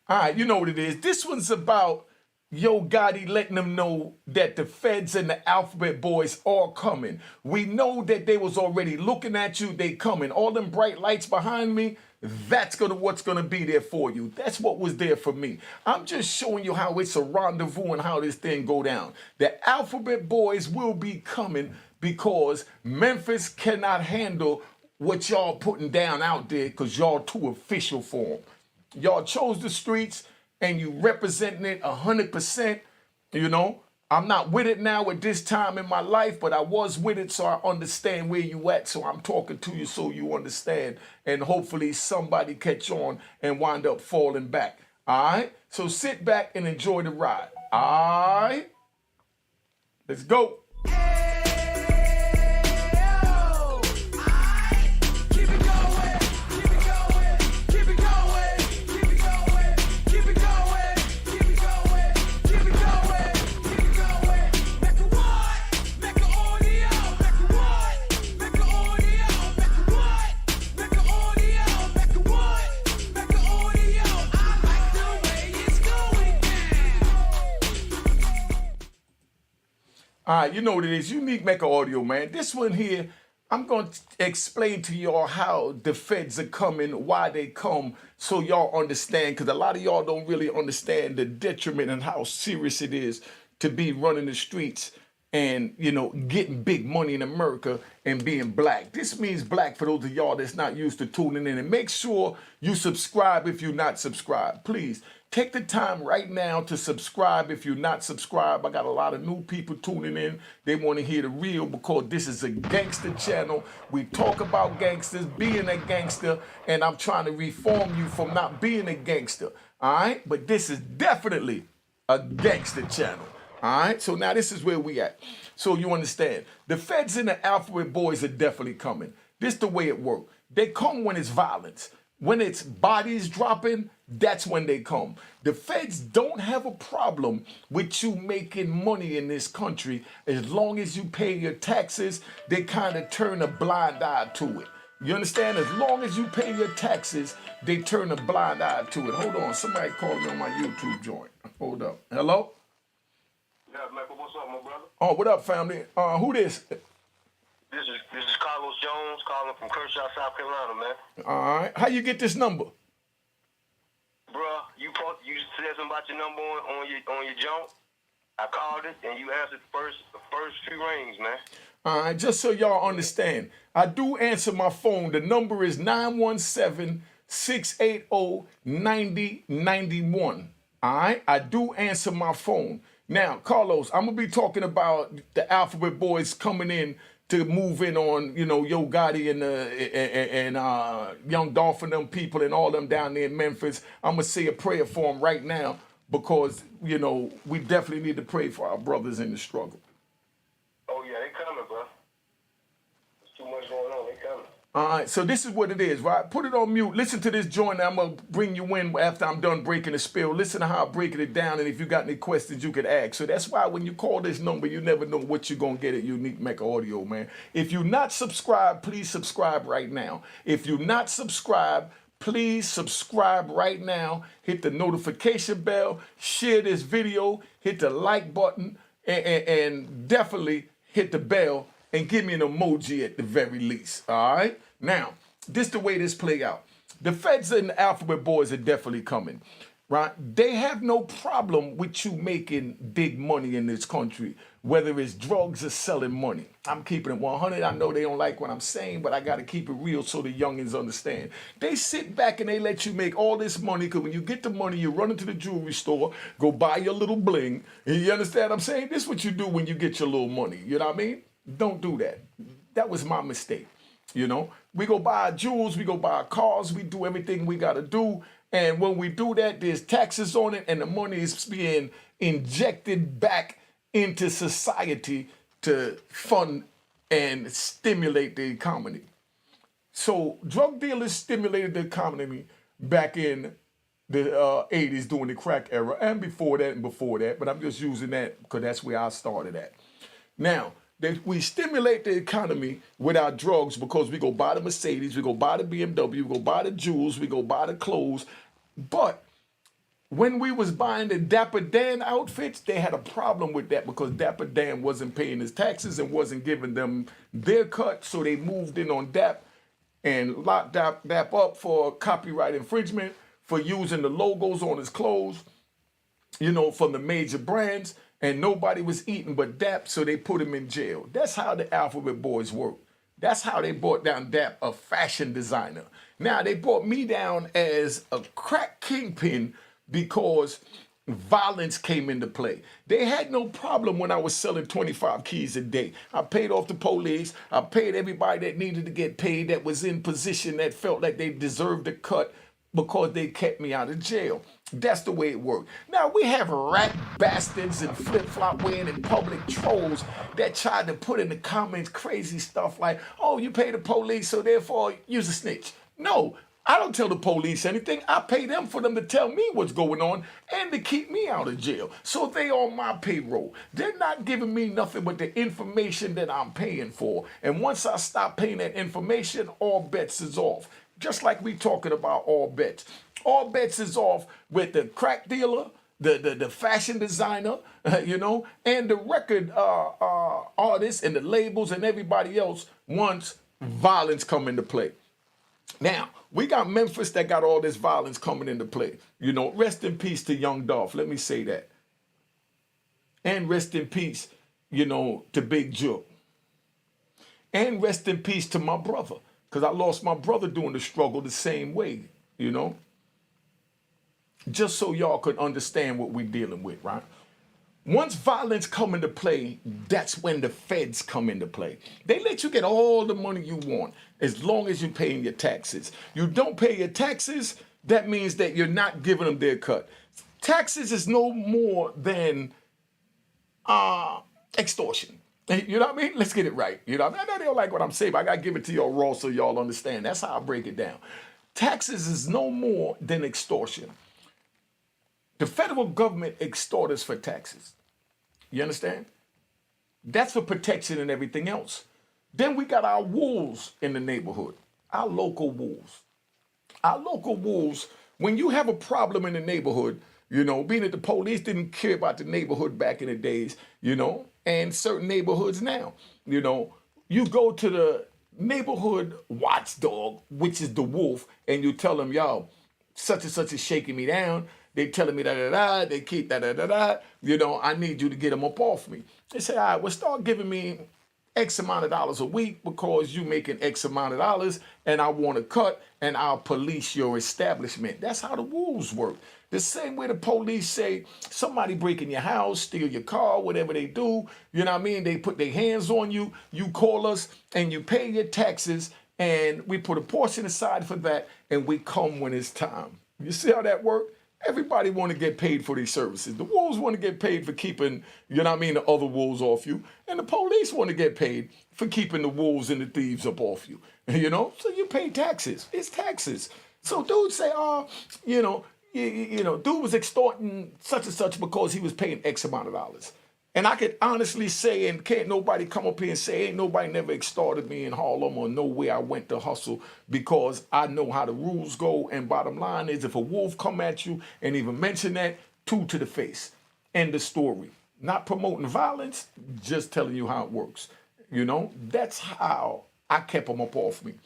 All right, you know what it is. This one's about Yo Gotti letting them know that the feds and the Alphabet Boys are coming. We know that they was already looking at you. They coming. All them bright lights behind me, that's what's gonna be there for you. That's what was there for me. I'm just showing you how it's a rendezvous and how this thing go down. The Alphabet Boys will be coming because Memphis cannot handle what y'all putting down out there because y'all too official for them. Y'all chose the streets and you representing it 100%. You know, I'm not with it now at this time in my life, but I was with it, so I understand where you at. So I'm talking to you so you understand, and hopefully somebody catch on and wind up falling back. All right, so sit back and enjoy the ride. All right, let's go. All right, you know what it is. Unique Mecca Audio, man. This one here, I'm going to explain to y'all how the feds are coming, why they come, so y'all understand, because a lot of y'all don't really understand the detriment and how serious it is to be running the streets and, you know, getting big money in America and being black. This means black for those of y'all that's not used to tuning in. And make sure you subscribe if you're not subscribed. Please take the time right now to subscribe if you're not subscribed. I got a lot of new people tuning in. They want to hear the real because this is a gangster channel. We talk about gangsters, being a gangster, and I'm trying to reform you from not being a gangster. All right? But this is definitely a gangster channel. All right, so now this is where we at. So you understand, the feds and the Alphabet Boys are definitely coming. This the way it works. They come when it's violence. When it's bodies dropping, that's when they come. The feds don't have a problem with you making money in this country. As long as you pay your taxes, they kind of turn a blind eye to it. You understand? As long as you pay your taxes, they turn a blind eye to it. Hold on, somebody called me on my YouTube joint. Hold up. Hello? Yeah, Michael, what's up, my brother? Oh, what up, family? Who this? This is Carlos Jones calling from Kershaw, South Carolina, man. All right. How you get this number? Bruh, you said something about your number on your jump. I called it and you answered the first few rings, man. All right, just so y'all understand, I do answer my phone. The number is 917-680-9091. All right, I do answer my phone. Now, Carlos, I'm going to be talking about the Alphabet Boys coming in to move in on, you know, Yo Gotti and Young Dolph and them people and all them down there in Memphis. I'm going to say a prayer for them right now because, you know, we definitely need to pray for our brothers in the struggle. Oh, yeah, they coming, bro. There's too much going on. They coming. All right, so this is what it is, right? Put it on mute. Listen to this joint. I'm going to bring you in after I'm done breaking the spill. Listen to how I'm breaking it down, and if you got any questions, you could ask. So that's why when you call this number, you never know what you're going to get at Unique Mecca Audio, man. If you're not subscribed, please subscribe right now. If you're not subscribed, please subscribe right now. Hit the notification bell, share this video, hit the like button, and definitely hit the bell and give me an emoji at the very least, all right? Now, this the way this play out. The feds and the Alphabet Boys are definitely coming, right? They have no problem with you making big money in this country, whether it's drugs or selling money. I'm keeping it 100. I know they don't like what I'm saying, but I got to keep it real so the youngins understand. They sit back and they let you make all this money because when you get the money, you run into the jewelry store, go buy your little bling. And you understand what I'm saying? This is what you do when you get your little money. You know what I mean? Don't do that. That was my mistake. You know, we go buy our jewels, we go buy our cars, we do everything we got to do. And when we do that, there's taxes on it and the money is being injected back into society to fund and stimulate the economy. So drug dealers stimulated the economy back in the 80s during the crack era and before that, but I'm just using that because that's where I started at. Now, we stimulate the economy with our drugs because we go buy the Mercedes, we go buy the BMW, we go buy the jewels, we go buy the clothes. But When we was buying the Dapper Dan outfits, they had a problem with that because Dapper Dan wasn't paying his taxes and wasn't giving them their cut, so they moved in on Dap and locked Dap up for copyright infringement for using the logos on his clothes, from the major brands, and nobody was eating but Dap, so they put him in jail. That's how the Alphabet Boys work. That's how they brought down Dap, a fashion designer. Now, they brought me down as a crack kingpin because violence came into play. They had no problem when I was selling 25 keys a day. I paid off the police. I paid everybody that needed to get paid, that was in position, that felt like they deserved a cut because they kept me out of jail. That's the way it worked. Now, we have rat bastards and flip-flop wearing and public trolls that tried to put in the comments crazy stuff like, oh, you pay the police, so therefore you're a snitch. No, I don't tell the police anything. I pay them for them to tell me what's going on and to keep me out of jail. So they on my payroll. They're not giving me nothing but the information that I'm paying for. And once I stop paying that information, all bets is off. Just like we talking about all bets. All bets is off with the crack dealer, the fashion designer, and the record artists and the labels and everybody else once violence come into play. Now, we got Memphis that got all this violence coming into play. Rest in peace to Young Dolph. Let me say that. And rest in peace, to Big Joe. And rest in peace to my brother. Because I lost my brother during the struggle the same way, Just so y'all could understand what we're dealing with, right? Once violence come into play, that's when the feds come into play. They let you get all the money you want as long as you're paying your taxes. You don't pay your taxes, that means that you're not giving them their cut. Taxes is no more than extortion. You know what I mean? Let's get it right. I know they don't like what I'm saying, but I got to give it to y'all raw so y'all understand. That's how I break it down. Taxes is no more than extortion. The federal government extorts us for taxes. You understand? That's for protection and everything else. Then we got our wolves in the neighborhood, our local wolves. Our local wolves, when you have a problem in the neighborhood, being that the police didn't care about the neighborhood back in the days, and certain neighborhoods now, you go to the neighborhood watchdog, which is the wolf, and you tell them, yo, such and such is shaking me down. They telling me da-da-da, they keep da-da-da-da, I need you to get them up off me. They say, all right, well, start giving me X amount of dollars a week because you making X amount of dollars and I want to cut and I'll police your establishment. That's how the wolves work. The same way the police say somebody break in your house, steal your car, whatever they do, they put their hands on you, you call us and you pay your taxes and we put a portion aside for that and we come when it's time. You see how that works? Everybody want to get paid for these services. The wolves want to get paid for keeping, the other wolves off you. And the police want to get paid for keeping the wolves and the thieves up off you. So you pay taxes. It's taxes. So dudes say, dude was extorting such and such because he was paying X amount of dollars. And I could honestly say, and can't nobody come up here and say, ain't nobody never extorted me in Harlem or nowhere I went to hustle because I know how the rules go. And bottom line is, if a wolf come at you and even mention that, 2 to the face. End the story. Not promoting violence, just telling you how it works. That's how I kept them up off me.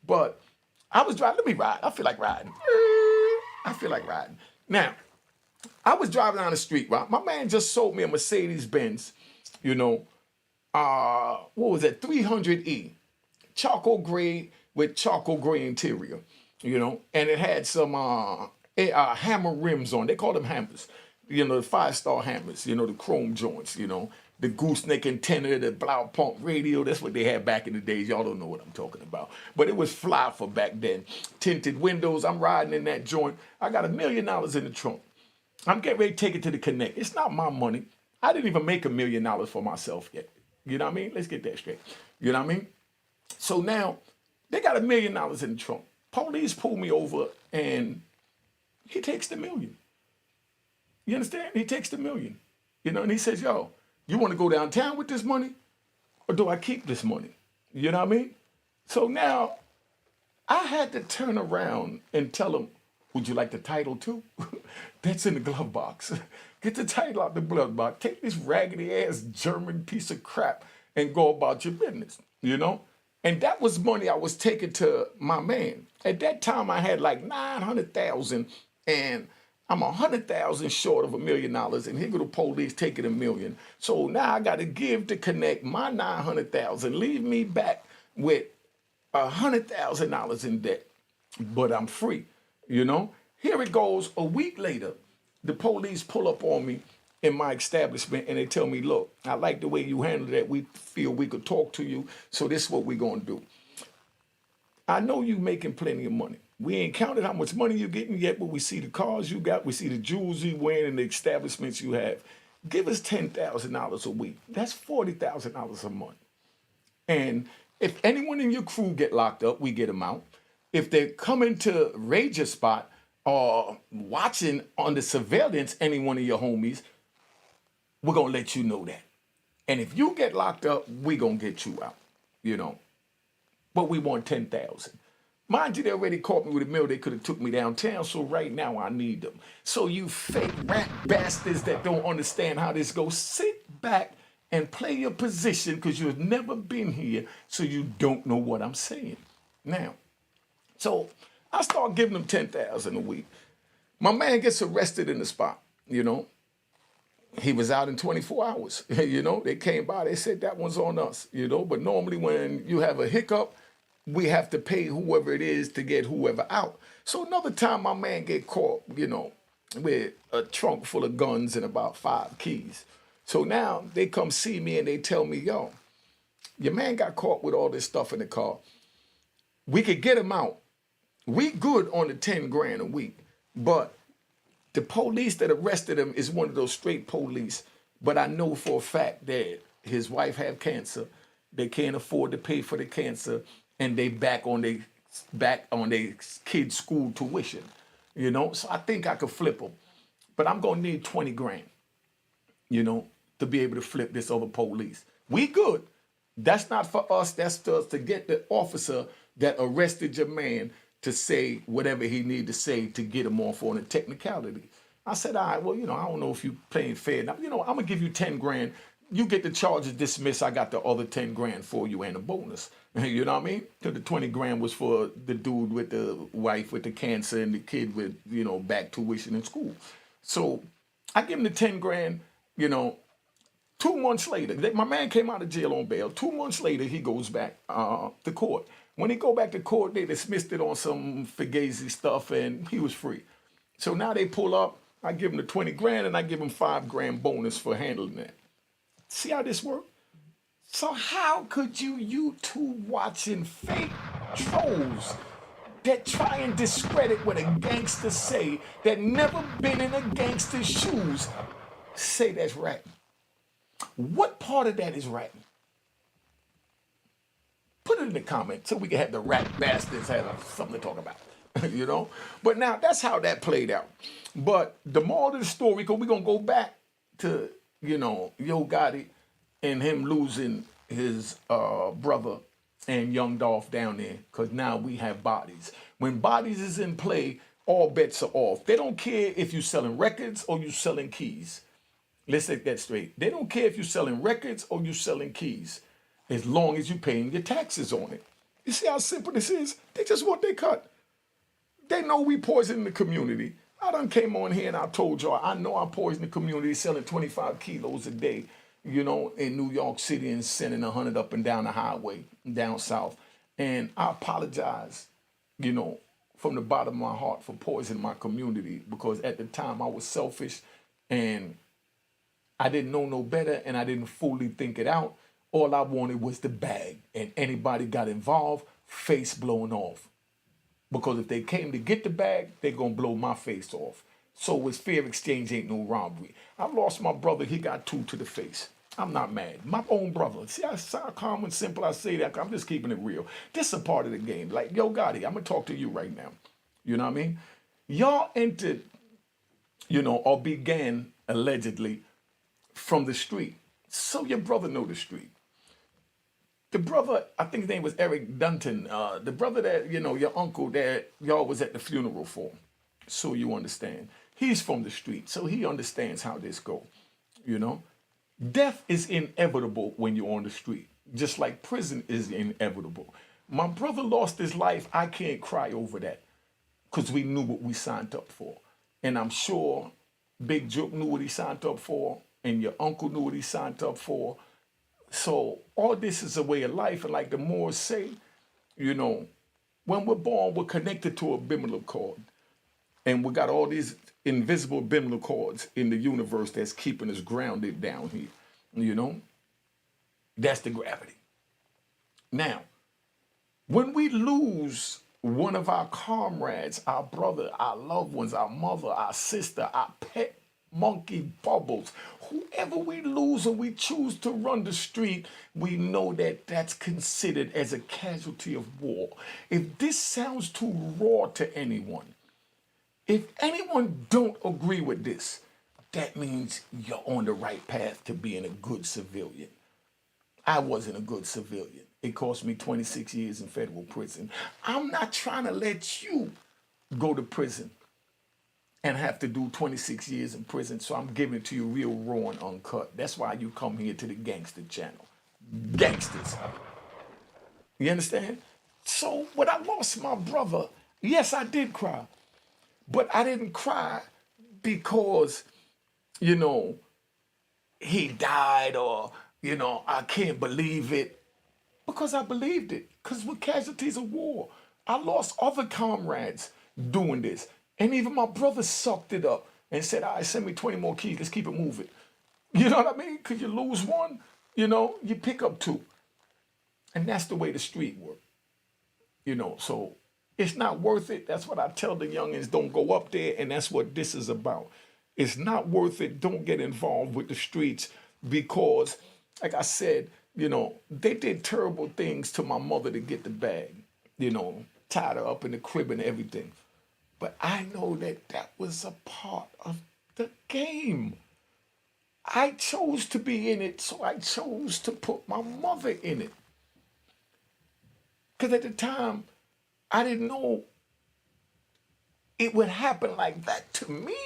But I was driving, let me ride. I feel like riding. Now, I was driving down the street, right? My man just sold me a Mercedes-Benz, what was that, 300E, charcoal gray with charcoal gray interior, and it had some hammer rims on. They call them hammers, the 5-star hammers, the chrome joints, the gooseneck antenna, the blow pump radio. That's what they had back in the days. Y'all don't know what I'm talking about. But it was fly for back then. Tinted windows. I'm riding in that joint. I got $1 million in the trunk. I'm getting ready to take it to the Connect. It's not my money. I didn't even make $1 million for myself yet. You know what I mean? Let's get that straight. You know what I mean? So now they got $1 million in the trunk. Police pull me over and he takes the $1 million. You understand? He takes the $1 million. And he says, yo, you want to go downtown with this money or do I keep this money? You know what I mean? So now I had to turn around and tell him, Would you like the title too? That's in the glove box. Get the title out the glove box. Take this raggedy ass German piece of crap and go about your business, you know? And that was money I was taking to my man. At that time, I had like 900,000, and I'm 100,000 short of $1 million, and here go the police taking $1 million. So now I got to give to connect my 900,000, leave me back with $100,000 in debt, but I'm free, you know? Here it goes. A week later, the police pull up on me in my establishment and they tell me, look, I like the way you handle that. We feel we could talk to you. So this is what we're going to do. I know you making plenty of money. We ain't counted how much money you're getting yet, but we see the cars you got. We see the jewels you wearing and the establishments you have. Give us $10,000 a week. That's $40,000 a month. And if anyone in your crew get locked up, we get them out. If they come into raid your spot or watching on the surveillance any one of your homies, we're going to let you know that. And if you get locked up, we're going to get you out, you know. But we want 10,000. Mind you, they already caught me with $1 million. They could have took me downtown, so right now I need them. So you fake rat bastards that don't understand how this goes, sit back and play your position because you've never been here, so you don't know what I'm saying. Now, so I start giving them 10,000 a week. My man gets arrested in the spot, you know. He was out in 24 hours, you know. They came by, they said that one's on us, you know. But normally when you have a hiccup, we have to pay whoever it is to get whoever out. So another time my man get caught, you know, with a trunk full of guns and about 5 keys. So now they come see me and they tell me, yo, your man got caught with all this stuff in the car. We could get him out. We good on the 10 grand a week, but the police that arrested him is one of those straight police, but I know for a fact that his wife had cancer. They can't afford to pay for the cancer, and they back on their kids' school tuition, you know? So I think I could flip them, but I'm gonna need 20 grand, you know, to be able to flip this other police. We good. That's not for us, that's to get the officer that arrested your man to say whatever he need to say to get him off on a technicality. I said, all right, well, you know, I don't know if you playing fair. Now, you know, I'm gonna give you 10 grand. You get the charges dismissed. I got the other 10 grand for you and a bonus. You know what I mean? So the 20 grand was for the dude with the wife with the cancer and the kid with, you know, back tuition in school. So I give him the 10 grand, you know. 2 months later, my man came out of jail on bail. 2 months later, he goes back to court. When he go back to court, they dismissed it on some fugazi stuff, and he was free. So now they pull up. I give him the 20 grand, and I give him 5 grand bonus for handling that. See how this works? So how could you two watching fake trolls that try and discredit what a gangster say that never been in a gangster's shoes say that's right? What part of that is right? Put it in the comments so we can have the rat bastards have something to talk about, you know? But now that's how that played out. But the moral of the story, because we're going to go back to, you know, Yo Gotti and him losing his brother and Young Dolph down there, because now we have bodies. When bodies is in play, all bets are off. They don't care if you're selling records or you're selling keys. Let's get that straight. They don't care if you're selling records or you're selling keys, as long as you're paying your taxes on it. You see how simple this is? They just want their cut. They know we poison the community. I done came on here and I told y'all, I know I poison the community selling 25 kilos a day, you know, in New York City and sending 100 up and down the highway down south. And I apologize, you know, from the bottom of my heart for poisoning my community, because at the time I was selfish and I didn't know no better and I didn't fully think it out. All I wanted was the bag, and anybody got involved, face blown off. Because if they came to get the bag, they're going to blow my face off. So it's fair exchange, ain't no robbery. I lost my brother, he got 2 to the face. I'm not mad. My own brother. See how calm and simple I say that? I'm just keeping it real. This is a part of the game. Like, Yo Gotti, I'm going to talk to you right now. You know what I mean? Y'all entered, you know, or began, allegedly, from the street. So your brother know the street. The brother, I think his name was Eric Dunton, the brother that, you know, your uncle that y'all was at the funeral for. so you understand. He's from the street, so he understands how this go. You know, death is inevitable when you're on the street, just like prison is inevitable. My brother lost his life. I can't cry over that because we knew what we signed up for. And I'm sure Big Joke knew what he signed up for, and your uncle knew what he signed up for. So all this is a way of life. And like the Moors say, you know, when we're born, we're connected to a umbilical cord. And we got all these invisible umbilical cords in the universe that's keeping us grounded down here. You know, that's the gravity. Now, when we lose one of our comrades, our brother, our loved ones, our mother, our sister, our pet monkey Bubbles, whoever we lose or we choose to run the street, we know that that's considered as a casualty of war. If this sounds too raw to anyone, if anyone don't agree with this, that means you're on the right path to being a good civilian. I wasn't a good civilian. It cost me 26 years in federal prison. I'm not trying to let you go to prison and have to do 26 years in prison, so I'm giving it to you real raw and uncut. That's why you come here to the gangster channel. Gangsters. You understand? So when I lost my brother, yes, I did cry. But I didn't cry because, you know, he died or, you know, I can't believe it. Because I believed it. Because we're casualties of war. I lost other comrades doing this. And even my brother sucked it up and said, all right, send me 20 more keys. Let's keep it moving. You know what I mean? Because you lose one, you know, you pick up two. And that's the way the street works. You know, so it's not worth it. That's what I tell the youngins. Don't go up there. And that's what this is about. It's not worth it. Don't get involved with the streets because, like I said, you know, they did terrible things to my mother to get the bag, you know, tied her up in the crib and everything. But I know that that was a part of the game. I chose to be in it, so I chose to put my mother in it. Because at the time, I didn't know it would happen like that to me.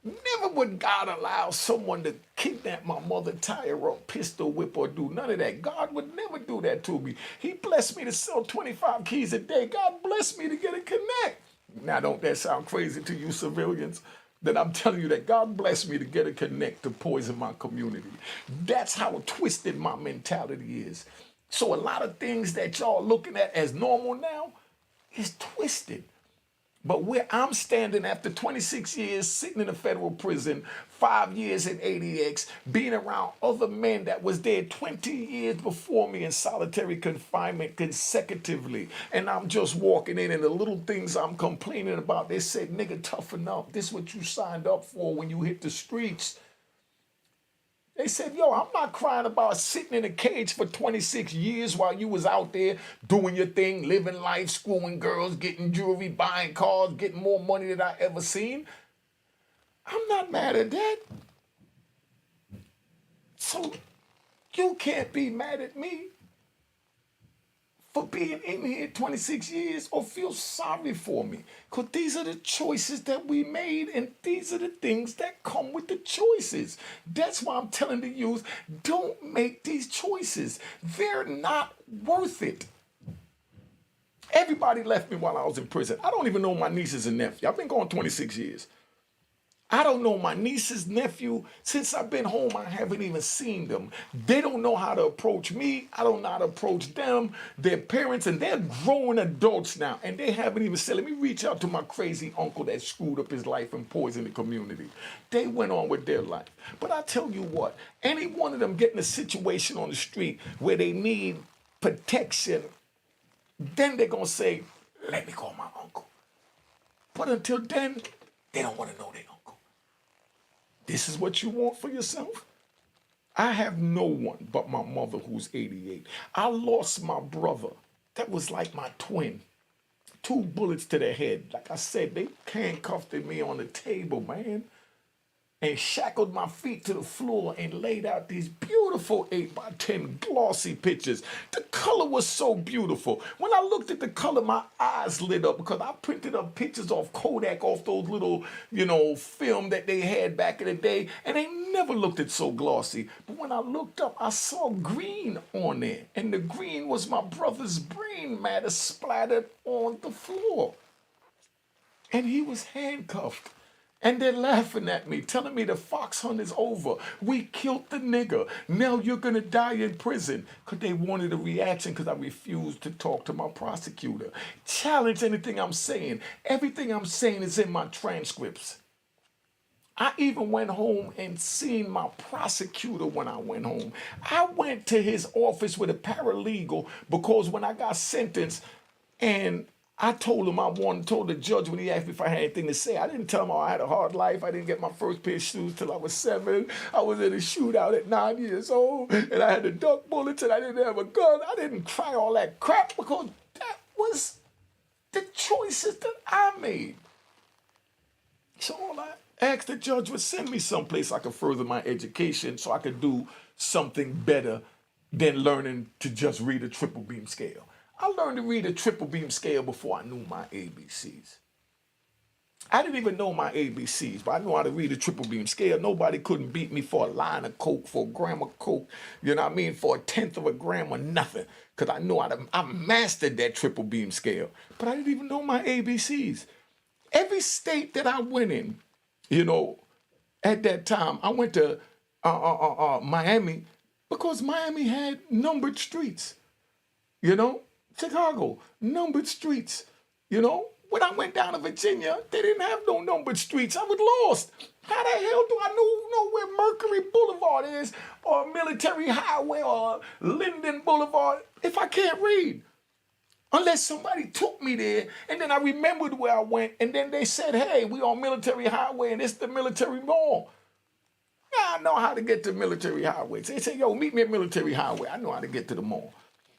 Never would God allow someone to kidnap my mother, tie her up, pistol whip, or do none of that. God would never do that to me. He blessed me to sell 25 keys a day. God blessed me to get a connect. Now, don't that sound crazy to you civilians? That I'm telling you that God blessed me to get a connect to poison my community. That's how twisted my mentality is. So a lot of things that y'all looking at as normal now is twisted. But where I'm standing after 26 years sitting in a federal prison, 5 years in ADX, being around other men that was there 20 years before me in solitary confinement consecutively, and I'm just walking in and the little things I'm complaining about, they said, nigga, toughen up. This is what you signed up for when you hit the streets. They said, yo, I'm not crying about sitting in a cage for 26 years while you was out there doing your thing, living life, schooling girls, getting jewelry, buying cars, getting more money than I ever seen. I'm not mad at that. So you can't be mad at me for being in here 26 years or feel sorry for me. Because these are the choices that we made and these are the things that come with the choices. That's why I'm telling the youth, don't make these choices. They're not worth it. Everybody left me while I was in prison. I don't even know my nieces and nephews. I've been gone 26 years. I don't know my niece's nephew. Since I've been home, I haven't even seen them. They don't know how to approach me. I don't know how to approach them, their parents, and they're grown adults now. And they haven't even said, let me reach out to my crazy uncle that screwed up his life and poisoned the community. They went on with their life. But I tell you what, any one of them get in a situation on the street where they need protection, then they're going to say, let me call my uncle. But until then, they don't want to know their uncle. This is what you want for yourself? I have no one but my mother who's 88. I lost my brother. That was like my twin. 2 bullets to the head. Like I said, they handcuffed me on the table, man. and shackled my feet to the floor and laid out these beautiful 8x10 glossy pictures. The color was so beautiful. When I looked at the color, my eyes lit up because I printed up pictures off Kodak, off those little, film that they had back in the day, and they never looked at so glossy. But when I looked up, I saw green on there, and the green was my brother's brain matter splattered on the floor. And he was handcuffed. And they're laughing at me, telling me the fox hunt is over. We killed the nigger. Now you're going to die in prison. Because they wanted a reaction because I refused to talk to my prosecutor. Challenge anything I'm saying. Everything I'm saying is in my transcripts. I even went home and seen my prosecutor when I went home. I went to his office with a paralegal because when I got sentenced and I told the judge when he asked me if I had anything to say. I didn't tell him I had a hard life. I didn't get my first pair of shoes till I was 7. I was in a shootout at 9 years old, and I had to duck bullets, and I didn't have a gun. I didn't cry all that crap because that was the choices that I made. So all I asked the judge would send me someplace I could further my education so I could do something better than learning to just read a triple beam scale. I learned to read a triple beam scale before I knew my ABCs. I didn't even know my ABCs, but I knew how to read a triple beam scale. Nobody couldn't beat me for a line of coke, for a gram of coke, for a 1/10 of a gram or nothing. Because I knew I mastered that triple beam scale. But I didn't even know my ABCs. Every state that I went in, at that time, I went to Miami because Miami had numbered streets, Chicago, numbered streets, When I went down to Virginia, they didn't have no numbered streets. I was lost. How the hell do I know where Mercury Boulevard is or Military Highway or Linden Boulevard if I can't read? Unless somebody took me there and then I remembered where I went and then they said, hey, we on Military Highway and it's the Military Mall. Yeah, I know how to get to Military Highway. They say, yo, meet me at Military Highway. I know how to get to the mall.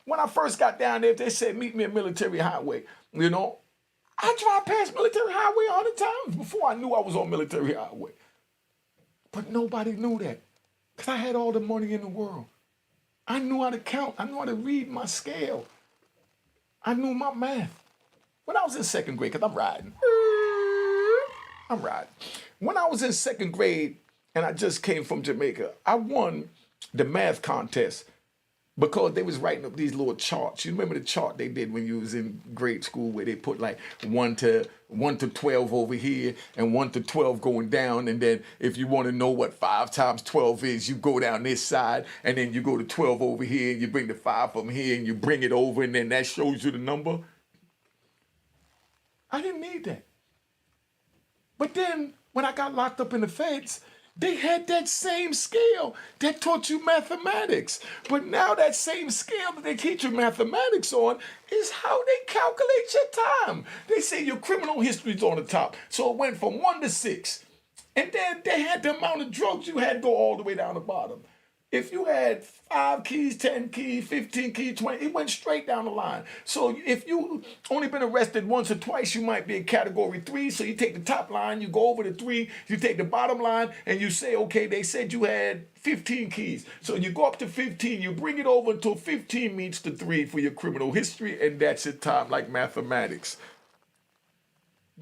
When I first got down there, they said, meet me at Military Highway. I drive past Military Highway 100 times before I knew I was on Military Highway. But nobody knew that because I had all the money in the world. I knew how to count. I knew how to read my scale. I knew my math. When I was in 2nd grade, because I'm riding. When I was in 2nd grade and I just came from Jamaica, I won the math contest because they was writing up these little charts. You remember the chart they did when you was in grade school where they put like 1 to 12 over here and 1 to 12 going down. And then if you want to know what 5 times 12 is, you go down this side and then you go to 12 over here and you bring the 5 from here and you bring it over and then that shows you the number. I didn't need that. But then when I got locked up in the feds, they had that same scale that taught you mathematics. But now that same scale that they teach you mathematics on is how they calculate your time. They say your criminal history's on the top. So it went from 1 to 6. And then they had the amount of drugs you had go all the way down the bottom. If you had 5 keys, 10 keys, 15 keys, 20, it went straight down the line. So if you only been arrested once or twice, you might be in category 3. So you take the top line, you go over to 3, you take the bottom line, and you say, okay, they said you had 15 keys. So you go up to 15, you bring it over until 15 meets the 3 for your criminal history, and that's your time, like mathematics.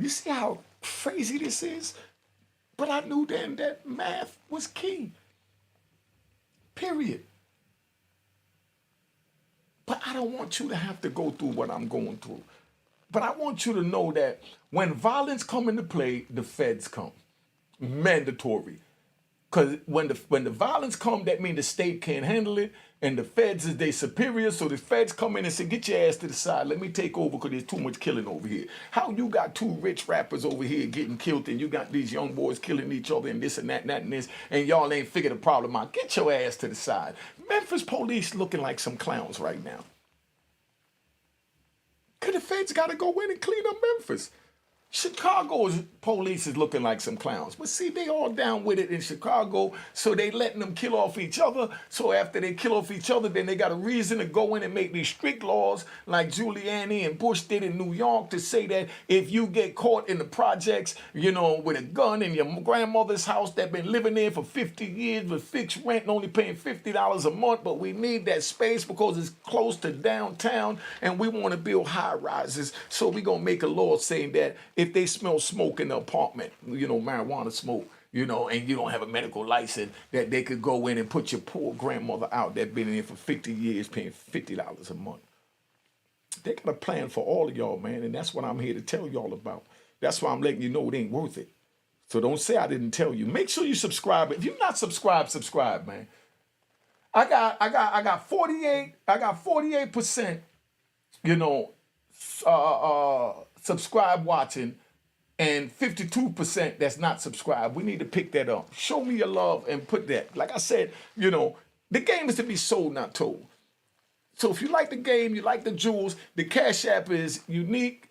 You see how crazy this is? But I knew then that math was key. Period. But I don't want you to have to go through what I'm going through. But I want you to know that when violence come into play, the feds come. Mandatory. Because when the violence come, that means the state can't handle it, and the feds is their superior, so the feds come in and say, get your ass to the side, let me take over because there's too much killing over here. How you got 2 rich rappers over here getting killed, and you got these young boys killing each other and this and that and that and this, and y'all ain't figured the problem out. Get your ass to the side. Memphis police looking like some clowns right now. Because the feds got to go in and clean up Memphis. Chicago's police is looking like some clowns. But see, they all down with it in Chicago, so they letting them kill off each other. So after they kill off each other, then they got a reason to go in and make these strict laws like Giuliani and Bush did in New York to say that if you get caught in the projects, you know, with a gun in your grandmother's house that been living there for 50 years with fixed rent and only paying $50 a month, but we need that space because it's close to downtown and we want to build high rises. So we going to make a law saying that if they smell smoke in the apartment, you know, marijuana smoke, you know, and you don't have a medical license, that they could go in and put your poor grandmother out that been in here for 50 years paying $50 a month. They got a plan for all of y'all, man, and that's what I'm here to tell y'all about. That's why I'm letting you know it ain't worth it. So don't say I didn't tell you. Make sure you subscribe. If you're not subscribed, subscribe, man. I got 48%, you know, subscribe watching, and 52% that's not subscribed. We need to pick that up. Show me your love and put that. Like I said, you know, the game is to be sold, not told. So if you like the game, you like the jewels, the Cash App is unique,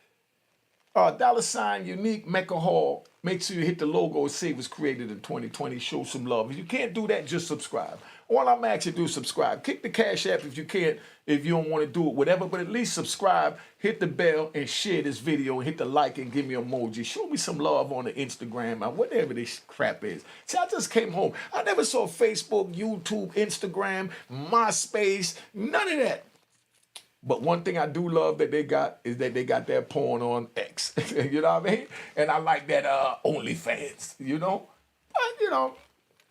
$ unique Mecca Hall. Make sure you hit the logo. Say it was created in 2020. Show some love. If you can't do that, just subscribe. All I'm asking you to do is subscribe. Kick the Cash App if you can't, if you don't want to do it, whatever. But at least subscribe, hit the bell, and share this video, and hit the like and give me an emoji. Show me some love on the Instagram or whatever this crap is. See, I just came home. I never saw Facebook, YouTube, Instagram, MySpace, none of that. But one thing I do love that they got is that they got that porn on X. You know what I mean? And I like that OnlyFans, you know? But, you know,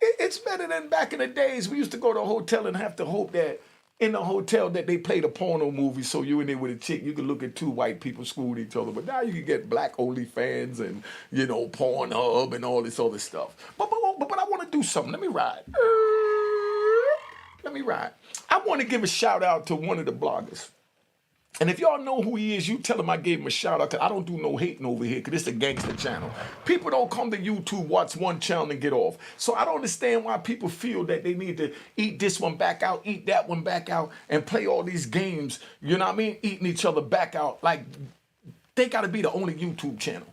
it's better than back in the days. We used to go to a hotel and have to hope that in the hotel that they played a porno movie, so you in there with a chick, you could look at two white people screwing each other. But now you can get black OnlyFans and, you know, Pornhub and all this other stuff. But I want to do something. Let me ride. Let me ride. I want to give a shout out to one of the bloggers. And if y'all know who he is, you tell him I gave him a shout out, because I don't do no hating over here, because it's a gangster channel. People don't come to YouTube, watch one channel and get off. So I don't understand why people feel that they need to eat this one back out, eat that one back out, and play all these games, you know what I mean, eating each other back out. Like, they got to be the only YouTube channel.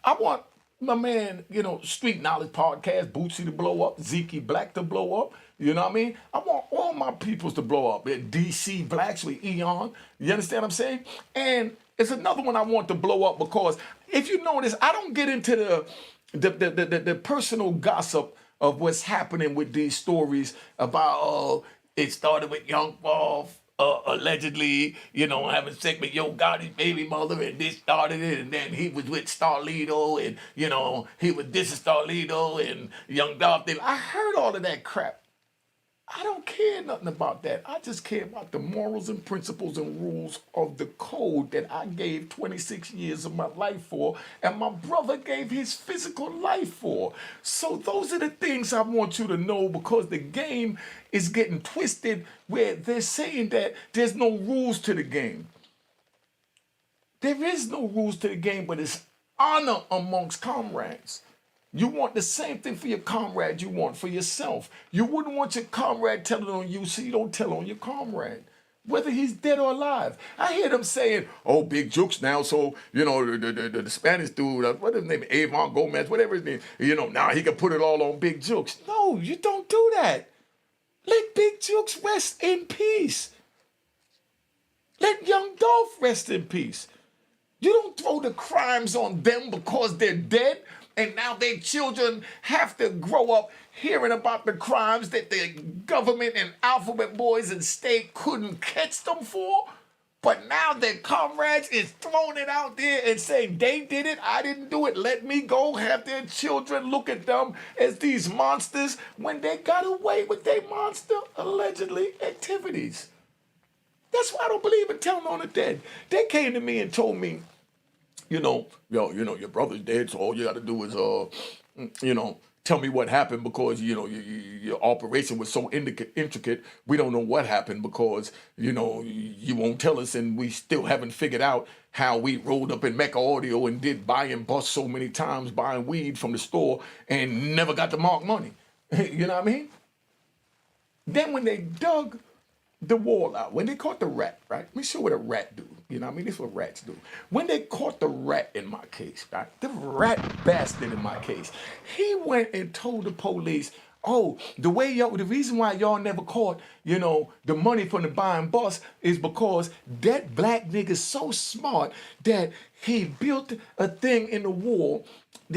I want my man, you know, Street Knowledge Podcast, Bootsy to blow up, Zeke Black to blow up. You know what I mean? I want all my peoples to blow up. DC Blacks with Eon. You understand what I'm saying? And it's another one I want to blow up because if you notice, I don't get into the personal gossip of what's happening with these stories about, oh, it started with Young Wolf. Allegedly, you know, having sex with Yo Gotti's baby mother, and this started it, and then he was with Starlito, and, you know, he was this is Starlito, and Young Dolph. I heard all of that crap. I don't care nothing about that. I just care about the morals and principles and rules of the code that I gave 26 years of my life for, and my brother gave his physical life for. So those are the things I want you to know, because the game is getting twisted where they're saying that there's no rules to the game. There is no rules to the game, but it's honor amongst comrades. You want the same thing for your comrade you want for yourself. You wouldn't want your comrade telling on you, so you don't tell on your comrade, whether he's dead or alive. I hear them saying, oh, big jokes now, so, you know, the Spanish dude, what is his name, Avon Gomez, whatever his name, you know, now he can put it all on Big Jokes. No, you don't do that. Let Big Jokes rest in peace. Let Young Dolph rest in peace. You don't throw the crimes on them because they're dead, and now their children have to grow up hearing about the crimes that the government and alphabet boys and state couldn't catch them for. But now their comrades is throwing it out there and saying, they did it, I didn't do it, let me go. Have their children look at them as these monsters when they got away with their monster, allegedly, activities. That's why I don't believe in telling on the dead. They came to me and told me, you know, your brother's dead, so all you got to do is, tell me what happened, because, you know, your operation was so intricate, we don't know what happened because, you know, you won't tell us, and we still haven't figured out how we rolled up in Mecca Audio and did buy and bust so many times, buying weed from the store and never got the mark money. You know what I mean? Then when they dug the wall out, when they caught the rat, right? Let me show what a rat do. You know what I mean? This is what rats do. When they caught the rat in my case, right? The rat bastard in my case, he went and told the police, oh, the reason why y'all never caught, the money from the buying bus is because that black nigga's so smart that he built a thing in the wall,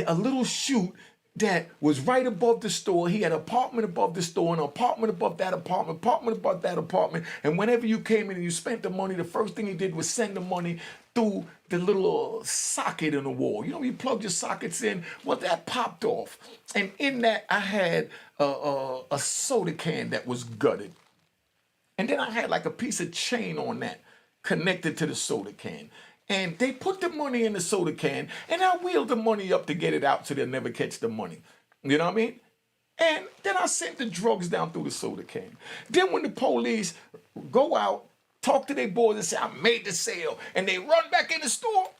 a little chute that was right above the store. He had an apartment above the store, an apartment above that apartment above that apartment. And whenever you came in and you spent the money, the first thing he did was send the money through the little socket in the wall. You plug your sockets in. Well, that popped off. And in that, I had a soda can that was gutted. And then I had like a piece of chain on that connected to the soda can. And they put the money in the soda can, and I wheeled the money up to get it out so they'll never catch the money. You know what I mean? And then I sent the drugs down through the soda can. Then when the police go out, talk to their boys and say, I made the sale, and they run back in the store,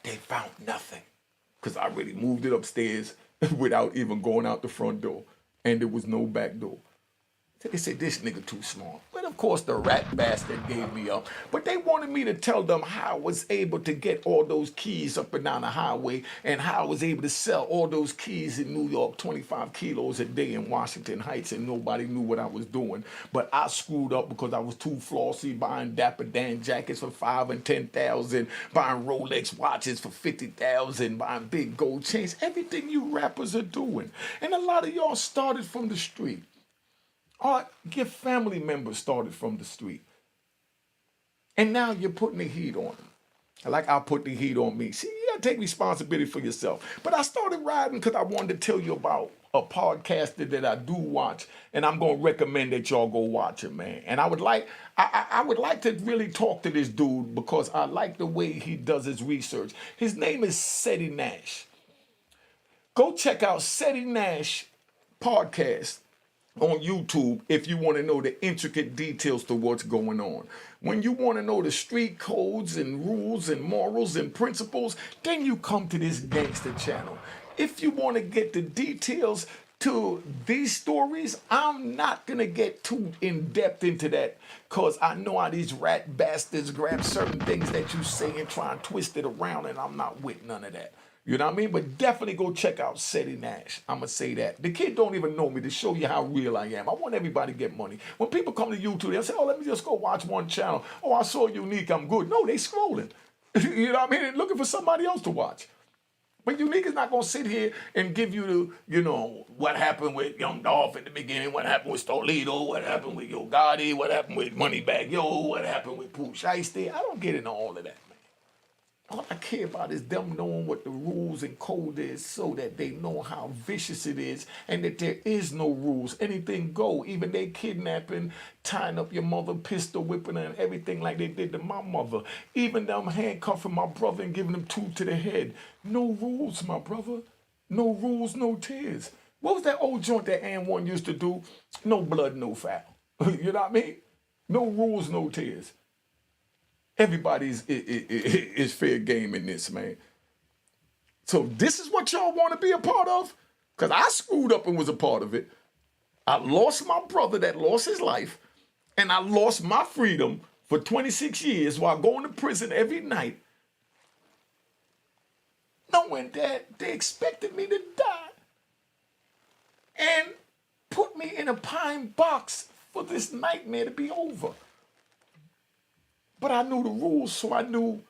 they found nothing. Because I already moved it upstairs without even going out the front door. And there was no back door. They said, this nigga too small. But of course, the rat bastard gave me up. But they wanted me to tell them how I was able to get all those keys up and down the highway and how I was able to sell all those keys in New York, 25 kilos a day in Washington Heights, and nobody knew what I was doing. But I screwed up because I was too flossy, buying Dapper Dan jackets for $5,000 and $10,000, buying Rolex watches for $50,000, buying big gold chains, everything you rappers are doing. And a lot of y'all started from the street. Or your family members started from the street. And now you're putting the heat on them. Like I put the heat on me. See, you gotta take responsibility for yourself. But I started riding because I wanted to tell you about a podcaster that I do watch, and I'm gonna recommend that y'all go watch it, man. And I would like to really talk to this dude because I like the way he does his research. His name is Seti Nash. Go check out Seti Nash podcast on YouTube if you want to know the intricate details to what's going on. When you want to know the street codes and rules and morals and principles, then you come to this gangster channel. If you want to get the details to these stories, I'm not going to get too in-depth into that because I know how these rat bastards grab certain things that you say and try and twist it around, and I'm not with none of that. You know what I mean? But definitely go check out Seti Nash. I'm going to say that. The kid don't even know me to show you how real I am. I want everybody to get money. When people come to YouTube, they'll say, oh, let me just go watch one channel. Oh, I saw Unique, I'm good. No, they scrolling. You know what I mean? They're looking for somebody else to watch. But Unique is not going to sit here and give you what happened with Young Dolph in the beginning, what happened with Stolito, what happened with Yo Gotti, what happened with Moneybag Yo, what happened with Pooh Shiesty. I don't get into all of that, man. All I care about is them knowing what the rules and code is so that they know how vicious it is and that there is no rules. Anything go. Even they kidnapping, tying up your mother, pistol whipping her and everything like they did to my mother. Even them handcuffing my brother and giving him 2 to the head. No rules, my brother. No rules, no tears. What was that old joint that N1 used to do? No blood, no foul. You know what I mean? No rules, no tears. Everybody's is fair game in this, man. So this is what y'all want to be a part of? Because I screwed up and was a part of it. I lost my brother that lost his life, and I lost my freedom for 26 years while going to prison every night, knowing that they expected me to die and put me in a pine box for this nightmare to be over. But I knew the rules, so I knew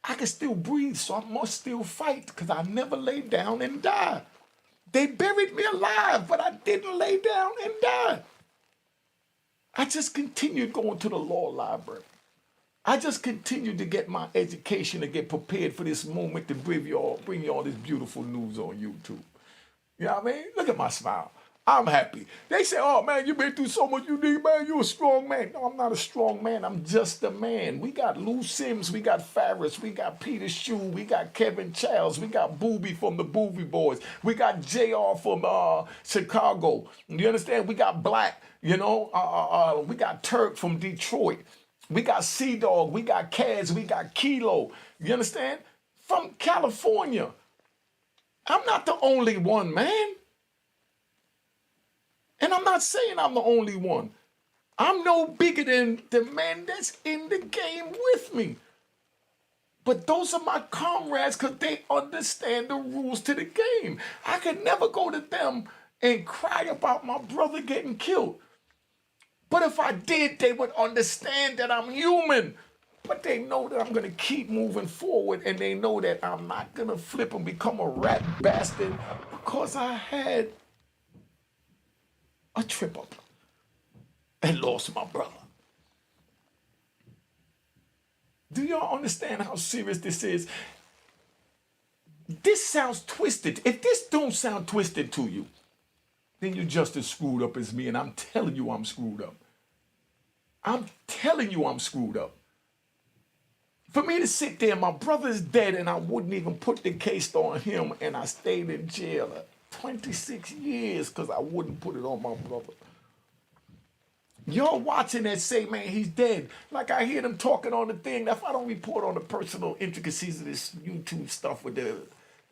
I could still breathe, so I must still fight because I never laid down and died. They buried me alive, but I didn't lay down and die. I just continued going to the law library. I just continued to get my education to get prepared for this moment to bring y'all this beautiful news on YouTube. You know what I mean? Look at my smile. I'm happy. They say, oh, man, you've been through so much, Unique, man. You're a strong man. No, I'm not a strong man. I'm just a man. We got Lou Sims. We got Farris. We got Peter Shue. We got Kevin Childs. We got Booby from the Booby Boys. We got JR from Chicago. You understand? We got Black. We got Turk from Detroit. We got Sea-Dog. We got Kaz. We got Kilo. You understand? From California. I'm not the only one, man. And I'm not saying I'm the only one. I'm no bigger than the man that's in the game with me. But those are my comrades because they understand the rules to the game. I could never go to them and cry about my brother getting killed. But if I did, they would understand that I'm human. But they know that I'm going to keep moving forward, and they know that I'm not going to flip and become a rat bastard because I had a trip up and lost my brother. Do y'all understand how serious this is? This sounds twisted. If this don't sound twisted to you, then you're just as screwed up as me, and I'm telling you I'm screwed up. I'm telling you I'm screwed up. For me to sit there, my brother's dead, and I wouldn't even put the case on him, and I stayed in jail 26 years because I wouldn't put it on my brother. Y'all watching that say, man, he's dead. Like I hear them talking on the thing. If I don't report on the personal intricacies of this YouTube stuff with the,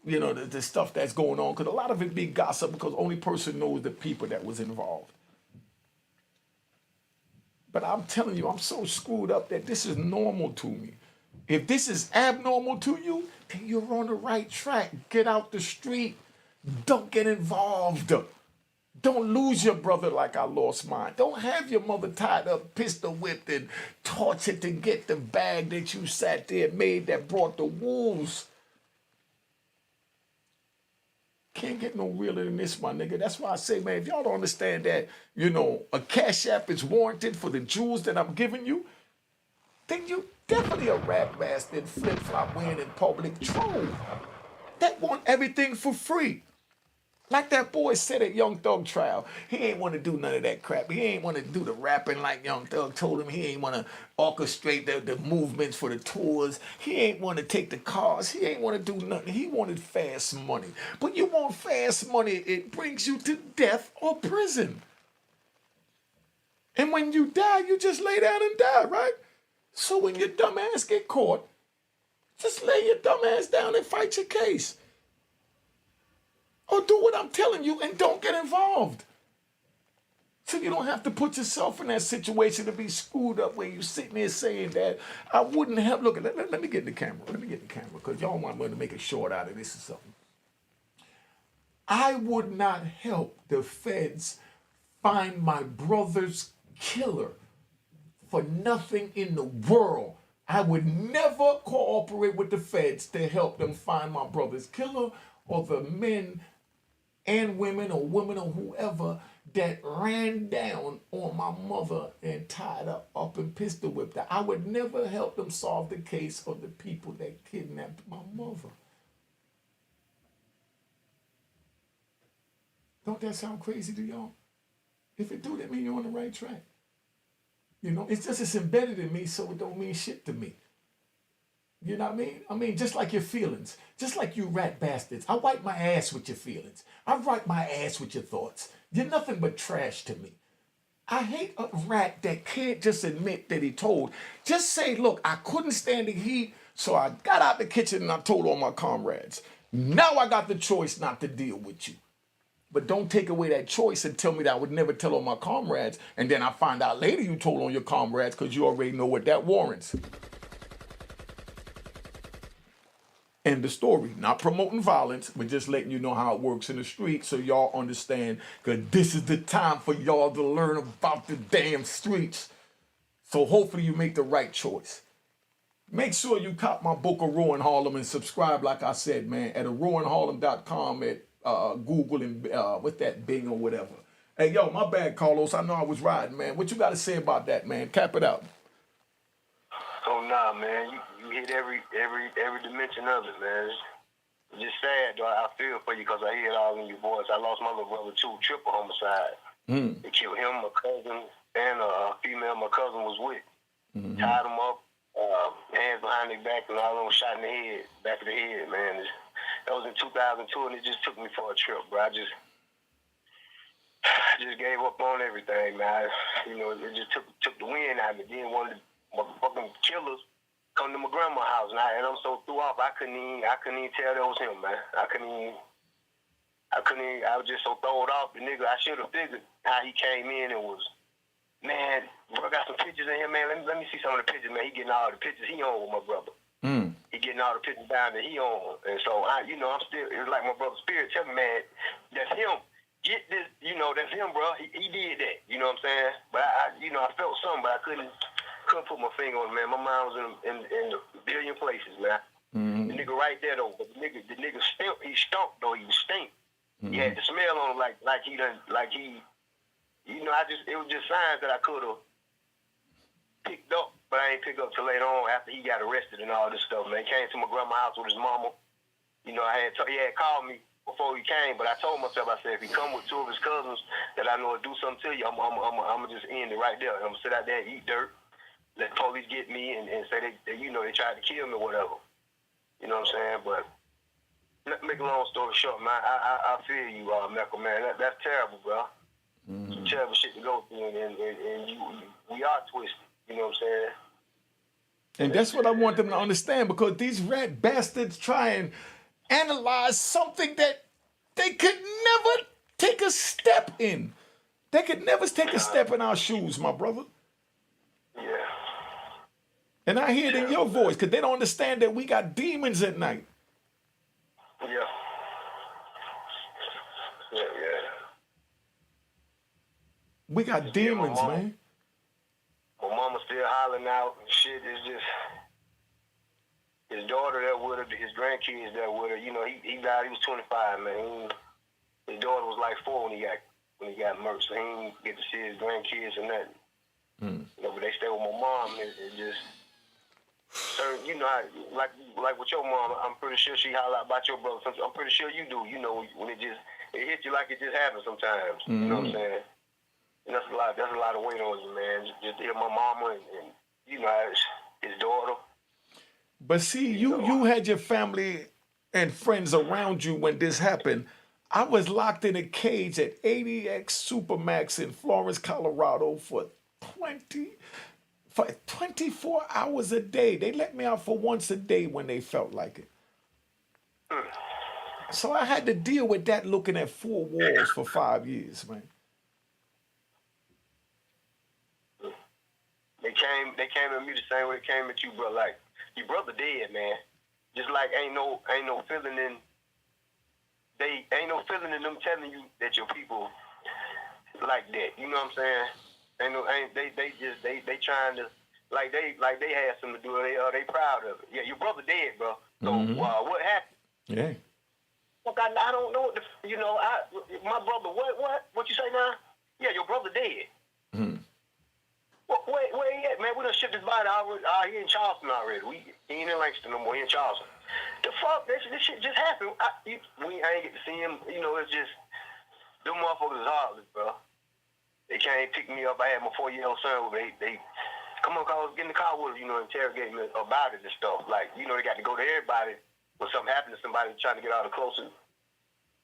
the stuff that's going on, because a lot of it be gossip because only person knows the people that was involved. But I'm telling you, I'm so screwed up that this is normal to me. If this is abnormal to you, then you're on the right track. Get out the street. Don't get involved. Don't lose your brother like I lost mine. Don't have your mother tied up, pistol whipped, and tortured to get the bag that you sat there and made that brought the wolves. Can't get no realer than this, my nigga. That's why I say, man, if y'all don't understand that, a cash app is warranted for the jewels that I'm giving you, then you definitely a rap bastard, flip-flop wearing in public troll. That want everything for free. Like that boy said at Young Thug trial, he ain't want to do none of that crap. He ain't want to do the rapping like Young Thug told him. He ain't want to orchestrate the movements for the tours. He ain't want to take the cars. He ain't want to do nothing. He wanted fast money. But you want fast money, it brings you to death or prison. And when you die, you just lay down and die, right? So when your dumb ass get caught, just lay your dumb ass down and fight your case. Or do what I'm telling you and don't get involved. So you don't have to put yourself in that situation to be screwed up where you're sitting there saying that I wouldn't have. Look, let me get in the camera. Let me get in the camera because y'all want me to make a short out of this or something. I would not help the feds find my brother's killer for nothing in the world. I would never cooperate with the feds to help them find my brother's killer or the men and women or whoever that ran down on my mother and tied her up and pistol whipped her. I would never help them solve the case of the people that kidnapped my mother. Don't that sound crazy to y'all? If it do, that mean you're on the right track. It's just it's embedded in me, so it don't mean shit to me. You know what I mean? I mean, just like your feelings. Just like you rat bastards. I wipe my ass with your feelings. I wipe my ass with your thoughts. You're nothing but trash to me. I hate a rat that can't just admit that he told. Just say, look, I couldn't stand the heat, so I got out the kitchen and I told all my comrades. Now I got the choice not to deal with you. But don't take away that choice and tell me that I would never tell on my comrades, and then I find out later you told on your comrades because you already know what that warrants. End the story. Not promoting violence, but just letting you know how it works in the street so y'all understand, because this is the time for y'all to learn about the damn streets. So hopefully you make the right choice. Make sure you cop my book of Rowan Harlem and subscribe, like I said, man, at rowanharlem.com at Google and with that Bing or whatever. Hey, yo, my bad, Carlos. I know I was riding, man. What you got to say about that, man? Cap it out. Oh nah, man, you hit every dimension of it, man. It's just sad, though. I feel for you because I hear it all in your voice. I lost my little brother too, triple homicide. They killed him, my cousin, and a female my cousin was with. Tied him up, hands behind their back, and all of them shot in the head, back of the head, man. That was in 2002, and it just took me for a trip, bro. I just gave up on everything, man. It just took the wind out of me. Then one of the motherfucking killers come to my grandma's house, and I'm so threw off. I couldn't even tell that was him, man. I was just so thrown off. The nigga, I should have figured how he came in and was, man, bro, got some pictures in here, man. Let me see some of the pictures, man. He getting all the pictures he on with my brother. he getting all the pictures down that he on. And so I'm still, it's like my brother's spirit tell me, man, that's him. Get this, that's him, bro. He did that. You know what I'm saying? But I felt something, but I couldn't put my finger on it, man. My mind was in a billion places, man. The nigga right there though, but the nigga stunk. He stunk though. He stink. He had the smell on him it was just signs that I could have picked up, but I ain't picked up till later on after he got arrested and all this stuff, man. He came to my grandma's house with his mama. He had called me before he came, but I told myself, I said, if he come with two of his cousins that I know will do something to you, I'm gonna just end it right there. I'm gonna sit out there and eat dirt, let the police get me and say they tried to kill me or whatever. You know what I'm saying? But make a long story short, man, I feel you, Mecca, man. That's terrible, bro. Some terrible shit to go through, and we are twisted. You know what I'm saying? And that's what I want them to understand, because these rat bastards try and analyze something that they could never take a step in. They could never take a step in our shoes, my brother. Yeah. And I hear it in your voice, because they don't understand that we got demons at night. Yeah. We got demons, man. My mama still hollering out and shit. It's just his daughter that with her, his grandkids that with her. He died. He was 25, man. His daughter was like 4 when he got murdered, so he didn't get to see his grandkids or nothing. But they stay with my mom. It just, like with your mom, I'm pretty sure she holler about your brother. I'm pretty sure you do. When it hits you like it just happens sometimes. You know what I'm saying? And that's a lot of weight on you, man. Just to hear my mama and his daughter. But see, you had your family and friends around you when this happened. I was locked in a cage at 80X Supermax in Florence, Colorado for 24 hours a day. They let me out for once a day when they felt like it. So I had to deal with that looking at 4 walls for 5 years, man. They came at me the same way they came at you, bro. Like, your brother dead, man. Just like ain't no feeling in them telling you that your people like that. You know what I'm saying? They trying to they had something to do. They proud of it. Yeah, your brother dead, bro. So what happened? Yeah. Look, I don't know. My brother. What you say now? Yeah, your brother dead. Where he at, man? We done shipped his body out here in Charleston already. He ain't in Langston no more. He in Charleston. The fuck? This shit just happened. I ain't get to see him. It's just, them motherfuckers is heartless, bro. They can't pick me up. I had my 4-year-old son. They come on, get in the car with us, interrogate me about it and stuff. Like, they got to go to everybody when something happened to somebody trying to get out of closer,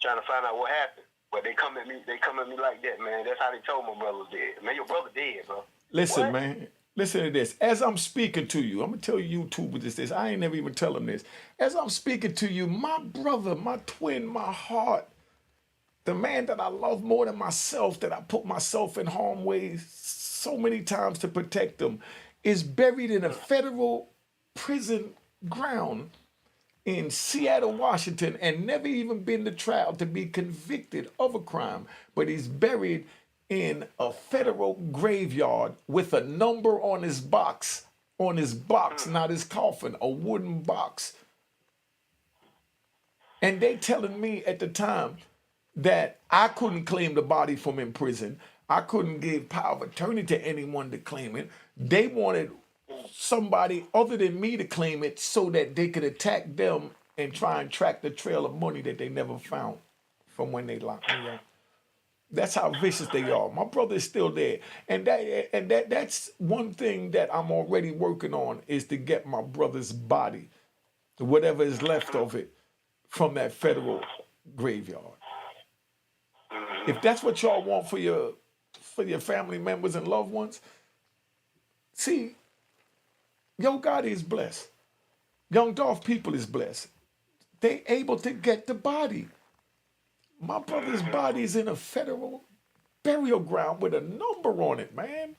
trying to find out what happened. But they come at me like that, man. That's how they told my brother was dead. Man, your brother dead, bro. Listen, man. Listen to this. As I'm speaking to you, I'm going to tell you YouTube this. I ain't never even tell him this. As I'm speaking to you, my brother, my twin, my heart, the man that I love more than myself, that I put myself in harm's way so many times to protect him, is buried in a federal prison ground in Seattle, Washington, and never even been to trial to be convicted of a crime. But he's buried in a federal graveyard with a number on his box, not his coffin, a wooden box. And they telling me at the time that I couldn't claim the body from in prison. I couldn't give power of attorney to anyone to claim it. They wanted somebody other than me to claim it so that they could attack them and try and track the trail of money that they never found from when they locked me up. That's how vicious they are. My brother is still there. And that's one thing that I'm already working on, is to get my brother's body, whatever is left of it, from that federal graveyard. If that's what y'all want for your family members and loved ones, see, Yo Gotti is blessed. Young Dolph people is blessed. They able to get the body. My brother's body is in a federal burial ground with a number on it, man.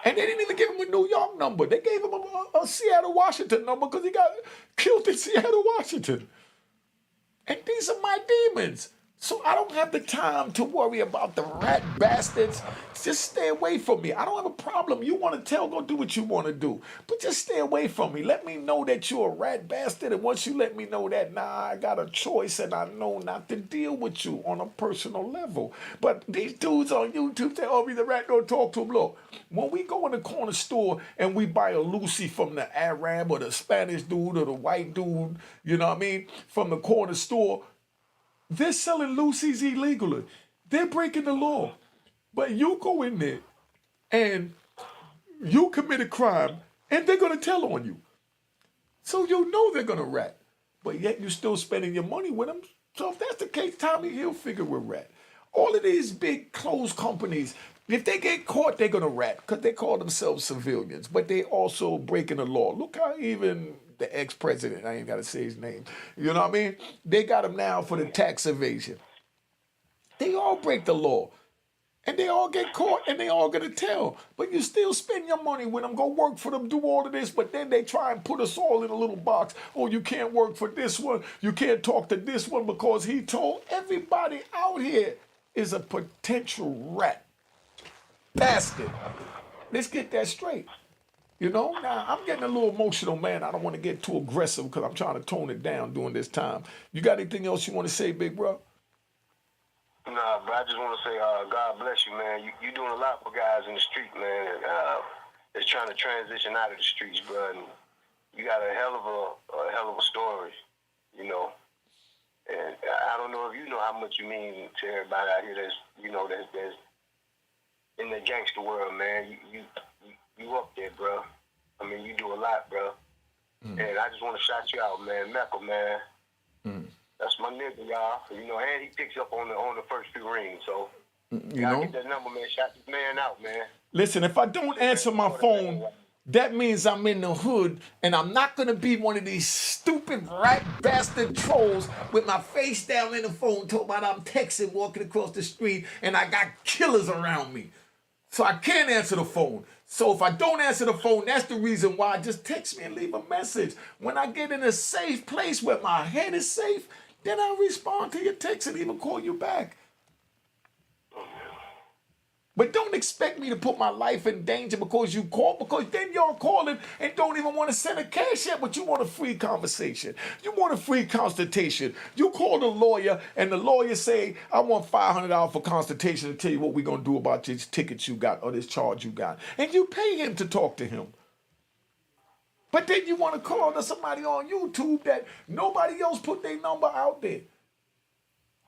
And they didn't even give him a New York number. They gave him a Seattle, Washington number because he got killed in Seattle, Washington. And these are my demons. So I don't have the time to worry about the rat bastards. Just stay away from me. I don't have a problem. You want to tell, go do what you want to do. But just stay away from me. Let me know that you're a rat bastard. And once you let me know that, I got a choice and I know not to deal with you on a personal level. But these dudes on YouTube say, oh, he's a rat, don't talk to him. Look, when we go in the corner store and we buy a Lucy from the Arab or the Spanish dude or the white dude, you know what I mean, from the corner store, they're selling Lucy's illegally. They're breaking the law. But you go in there and you commit a crime and they're going to tell on you. So you know they're going to rat. But yet you're still spending your money with them. So if that's the case, Tommy Hilfiger will rat. All of these big clothes companies, if they get caught, they're going to rat because they call themselves civilians. But they also breaking the law. Look how even the ex-president, I ain't got to say his name, you know what I mean? They got him now for the tax evasion. They all break the law. And they all get caught and they all gonna tell. But you still spend your money with them, go work for them, do all of this, but then they try and put us all in a little box. Oh, you can't work for this one, you can't talk to this one because he told. Everybody out here is a potential rat. Bastard. Let's get that straight. You know, now I'm getting a little emotional, man. I don't want to get too aggressive because I'm trying to tone it down during this time. You got anything else you want to say, big bro? Nah, but I just want to say, God bless you, man. You doing a lot for guys in the street, man. That's trying to transition out of the streets, bro. And you got a hell of a story, you know. And I don't know if you know how much you mean to everybody out here that's in the gangster world, man. You up there, bro. I mean, you do a lot, bro. And I just want to shout you out, man. Mecca, man. That's my nigga, y'all. You know, and he picks up on the first few rings. So, you know, get that number, man. Shout this man out, man. Listen, if I don't answer my phone, that means I'm in the hood, and I'm not gonna be one of these stupid rat bastard trolls with my face down in the phone talking about I'm texting, walking across the street, and I got killers around me. So I can't answer the phone. So if I don't answer the phone, that's the reason why. Just text me and leave a message. When I get in a safe place where my head is safe, then I'll respond to your text and even call you back. But don't expect me to put my life in danger because you call, because then y'all calling and don't even want to send a cash yet, but you want a free conversation. You want a free consultation. You call the lawyer and the lawyer say, I want $500 for consultation to tell you what we're going to do about this ticket you got or this charge you got. And you pay him to talk to him. But then you want to call to somebody on YouTube that nobody else put their number out there.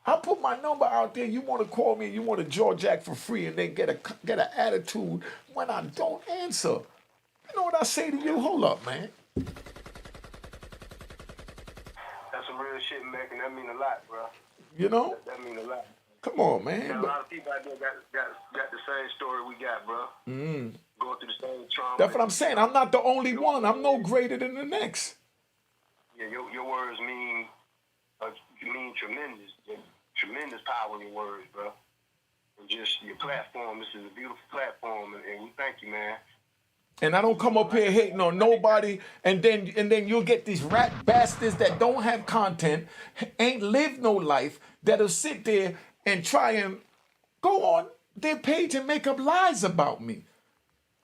I put my number out there. You want to call me and you want to jaw jack for free and then get an attitude when I don't answer. You know what I say to you? Hold up, man. That's some real shit, Mac, and that mean a lot, bro. You know? That mean a lot. Come on, man. A lot of people out there got the same story we got, bro. Going through the same trauma. That's what I'm saying. I'm not the only one. I'm no greater than the next. Yeah, your words mean tremendous. Tremendous power in your words, bro. And just your platform. This is a beautiful platform, and we thank you, man. And I don't come up here hating on nobody, and then you'll get these rat bastards that don't have content, ain't lived no life, that'll sit there and try and go on their page and make up lies about me.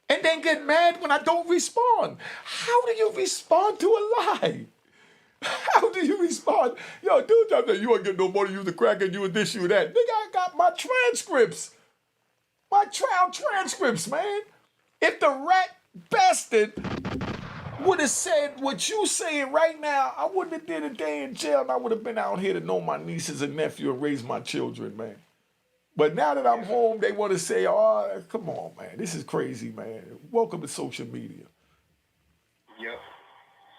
And then get mad when I don't respond. How do you respond to a lie? How do you respond? Yo, dude, I said, you ain't get no money, you the crack, and you and this, you that. Nigga, I got my transcripts. My trial transcripts, man. If the rat bastard would have said what you saying right now, I wouldn't have did a day in jail, and I would have been out here to know my nieces and nephew and raise my children, man. But now that I'm home, they want to say, oh, come on, man. This is crazy, man. Welcome to social media. Yep.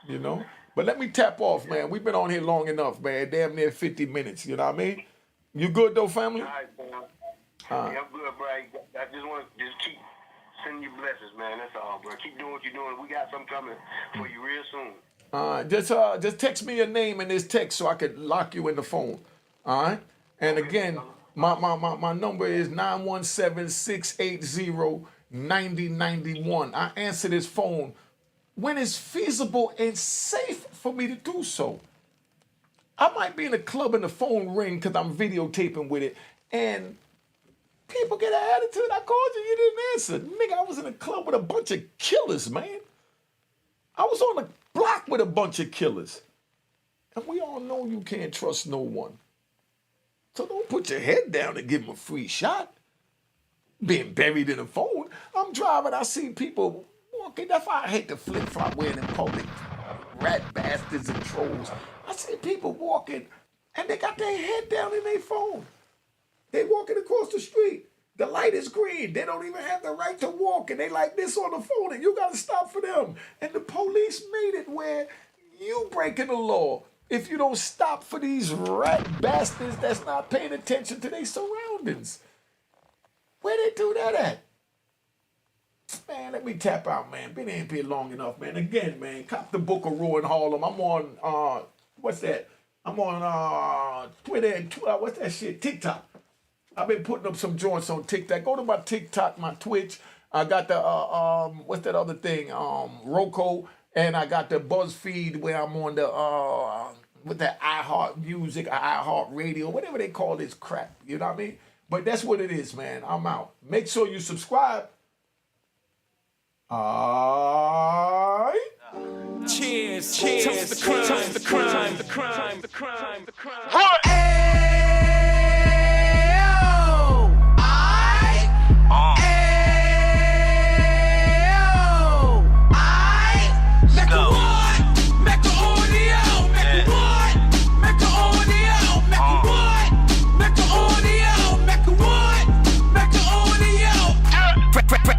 You know? But let me tap off, man. We've been on here long enough, man. Damn near 50 minutes. You know what I mean? You good, though, family? All right, man. Yeah, I'm good, bro. I just want to keep sending you blessings, man. That's all, bro. Keep doing what you're doing. We got something coming for you real soon. Just text me your name in this text so I could lock you in the phone. All right? And again, my number is 917-680 9091. I answer this phone when it's feasible and safe for me to do so. I might be in a club and the phone ring because I'm videotaping with it, and people get an attitude. I called you didn't answer. Nigga, I was in a club with a bunch of killers, man. I was on a block with a bunch of killers. And we all know you can't trust no one. So don't put your head down and give them a free shot. Being buried in a phone. I'm driving, I see people walking. That's why I hate the flip-flop wearing in public. Rat bastards and trolls. I see people walking and they got their head down in their phone. They walking across the street. The light is green. They don't even have the right to walk, and they like this on the phone, and you got to stop for them. And the police made it where you breaking the law if you don't stop for these rat bastards that's not paying attention to their surroundings. Where they do that at? Man, let me tap out, man. Been in here long enough, man. Again, man, cop the book of Raw in Harlem. I'm on, what's that? I'm on Twitter and, what's that shit? TikTok. I've been putting up some joints on TikTok. Go to my TikTok, my Twitch. I got the, what's that other thing? Roku. And I got the BuzzFeed where I'm on the, with the iHeart Music, iHeart Radio, whatever they call this crap. You know what I mean? But that's what it is, man. I'm out. Make sure you subscribe. All right. Cheers, cheers, toast the crime, toast the crime, the crime, the crime, the crime. What?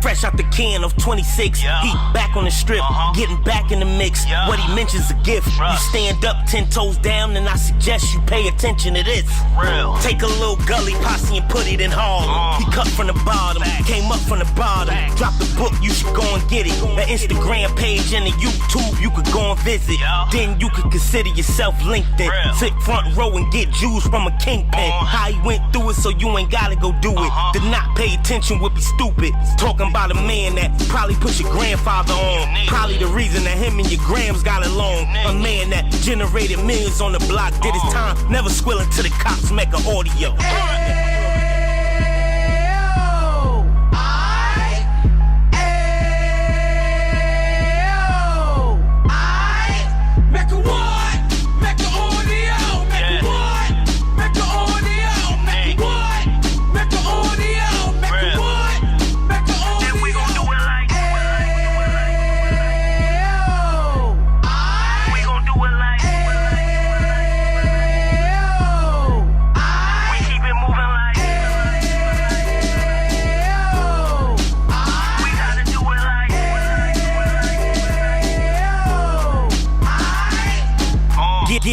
Fresh out the can of 26, yeah. He back on the strip, getting back in the mix. Yeah. What he mentions a gift. Right. You stand up 10 toes down, and I suggest you pay attention to this. Real. Take a little gully posse and put it in Harlem. He cut from the bottom, came up from the bottom. Drop the book, you should go and get it. The Instagram page and the YouTube, you could go and visit. Yeah. Then you could consider yourself LinkedIn. Real. Sit front row and get Jews from a kingpin. How he went through it, so you ain't gotta go do it. To not pay attention would be stupid. Talking about a man that probably put your grandfather on. Probably the reason that him and your grams got along. A man that generated millions on the block, did his time, never squilling to the cops, Mecca audio.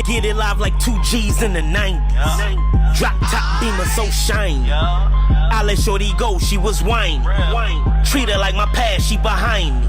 Get it live like 2 G's in the 90s. Yeah. Drop top beamer so shiny. Yeah. I let shorty go, she was whining. Treat her like my past, she behind me.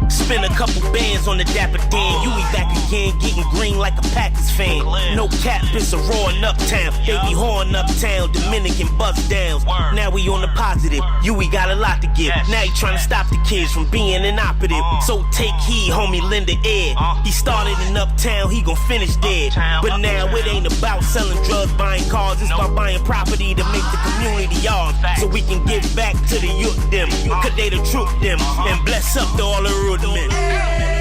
Spin a couple bands on the Dapper Dan. You be back again, getting green like a Packers fan. No cap, it's a raw in Uptown. They be horn Uptown, Dominican bust downs. Now we on the positive, we got a lot to give. Now he trying to stop the kids from being inoperative. So take heed, homie, lend an ear. He started in Uptown, he gon' finish dead. But now it ain't about selling drugs, buying cars. It's about buying property to make the community ours. So we can give back to the youth them. Cause they the truth them. And bless up to all the root men.